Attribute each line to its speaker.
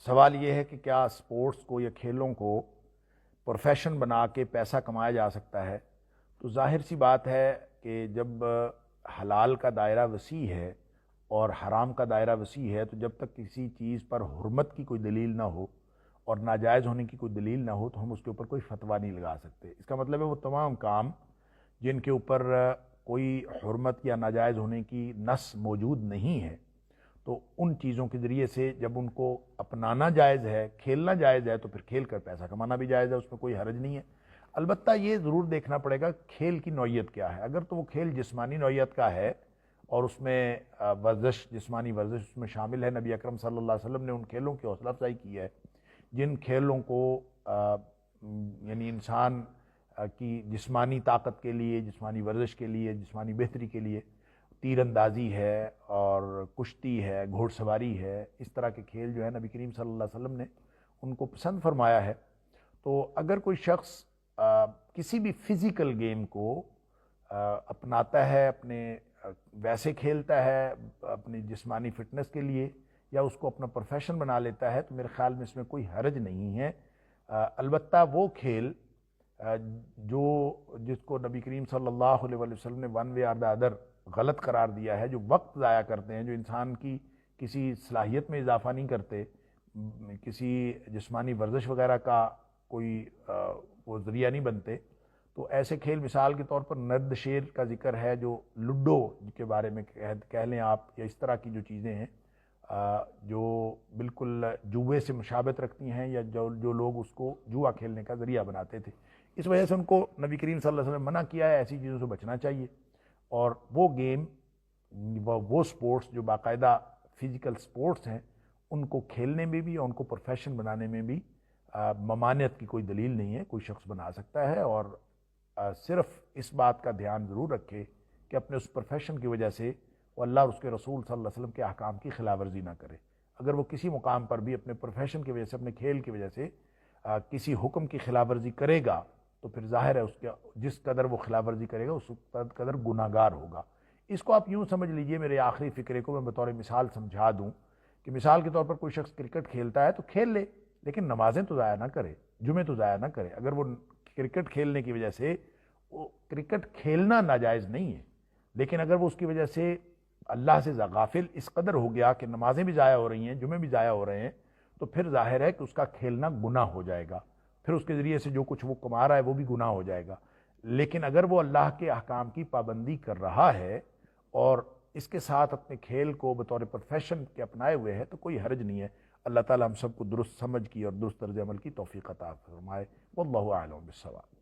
Speaker 1: سوال یہ ہے کہ کیا سپورٹس کو یا کھیلوں کو پروفیشن بنا کے پیسہ کمایا جا سکتا ہے؟ تو ظاہر سی بات ہے کہ جب حلال کا دائرہ وسیع ہے اور حرام کا دائرہ وسیع ہے، تو جب تک کسی چیز پر حرمت کی کوئی دلیل نہ ہو اور ناجائز ہونے کی کوئی دلیل نہ ہو تو ہم اس کے اوپر کوئی فتویٰ نہیں لگا سکتے۔ اس کا مطلب ہے وہ تمام کام جن کے اوپر کوئی حرمت یا ناجائز ہونے کی نص موجود نہیں ہے، تو ان چیزوں کے ذریعے سے جب ان کو اپنانا جائز ہے، کھیلنا جائز ہے، تو پھر کھیل کر پیسہ کمانا بھی جائز ہے، اس میں کوئی حرج نہیں ہے۔ البتہ یہ ضرور دیکھنا پڑے گا کھیل کی نوعیت کیا ہے۔ اگر تو وہ کھیل جسمانی نوعیت کا ہے اور اس میں ورزش، جسمانی ورزش اس میں شامل ہے، نبی اکرم صلی اللہ علیہ وسلم نے ان کھیلوں کی حوصلہ افزائی کی ہے جن کھیلوں کو یعنی انسان کی جسمانی طاقت کے لیے، جسمانی ورزش کے لیے، جسمانی بہتری کے لیے تیر اندازی ہے اور کشتی ہے، گھوڑ سواری ہے، اس طرح کے کھیل جو ہے نبی کریم صلی اللہ علیہ وسلم نے ان کو پسند فرمایا ہے۔ تو اگر کوئی شخص کسی بھی فزیکل گیم کو اپناتا ہے، اپنے ویسے کھیلتا ہے اپنی جسمانی فٹنس کے لیے، یا اس کو اپنا پروفیشن بنا لیتا ہے، تو میرے خیال میں اس میں کوئی حرج نہیں ہے۔ البتہ وہ کھیل جس کو نبی کریم صلی اللہ علیہ وسلم نے one way or the other غلط قرار دیا ہے، جو وقت ضائع کرتے ہیں، جو انسان کی کسی صلاحیت میں اضافہ نہیں کرتے، کسی جسمانی ورزش وغیرہ کا کوئی وہ ذریعہ نہیں بنتے، تو ایسے کھیل مثال کے طور پر نرد شیر کا ذکر ہے، جو لوڈو کے بارے میں کہہ لیں آپ، یا اس طرح کی جو چیزیں ہیں جو بالکل جوے سے مشابہت رکھتی ہیں، یا جو لوگ اس کو جوا کھیلنے کا ذریعہ بناتے تھے، اس وجہ سے ان کو نبی کریم صلی اللہ علیہ وسلم نے منع کیا ہے۔ ایسی چیزوں سے بچنا چاہیے، اور وہ گیم، وہ سپورٹس جو باقاعدہ فزیکل سپورٹس ہیں، ان کو کھیلنے میں بھی اور ان کو پروفیشن بنانے میں بھی ممانعت کی کوئی دلیل نہیں ہے، کوئی شخص بنا سکتا ہے، اور صرف اس بات کا دھیان ضرور رکھے کہ اپنے اس پروفیشن کی وجہ سے وہ اللہ اور اس کے رسول صلی اللہ علیہ وسلم کے احکام کی خلاف ورزی نہ کرے۔ اگر وہ کسی مقام پر بھی اپنے پروفیشن کی وجہ سے، اپنے کھیل کی وجہ سے کسی حکم کی خلاف ورزی کرے گا، تو پھر ظاہر ہے اس کے جس قدر وہ خلاف ورزی کرے گا اس قدر گناہ گار ہوگا۔ اس کو آپ یوں سمجھ لیجئے، میرے آخری فکرے کو میں بطور مثال سمجھا دوں کہ مثال کے طور پر کوئی شخص کرکٹ کھیلتا ہے تو کھیل لے، لیکن نمازیں تو ضائع نہ کرے، جمعے تو ضائع نہ کرے۔ اگر وہ کرکٹ کھیلنے کی وجہ سے، وہ کرکٹ کھیلنا ناجائز نہیں ہے، لیکن اگر وہ اس کی وجہ سے اللہ سے غافل اس قدر ہو گیا کہ نمازیں بھی ضائع ہو رہی ہیں، جمعے بھی ضائع ہو رہے ہیں، تو پھر ظاہر ہے کہ اس کا کھیلنا گناہ ہو جائے گا، پھر اس کے ذریعے سے جو کچھ وہ کما رہا ہے وہ بھی گناہ ہو جائے گا۔ لیکن اگر وہ اللہ کے احکام کی پابندی کر رہا ہے اور اس کے ساتھ اپنے کھیل کو بطور پروفیشن کے اپنائے ہوئے ہے، تو کوئی حرج نہیں ہے۔ اللہ تعالی ہم سب کو درست سمجھ کی اور درست طرز عمل کی توفیق عطا فرمائے۔ واللہ اعلم بالصواب۔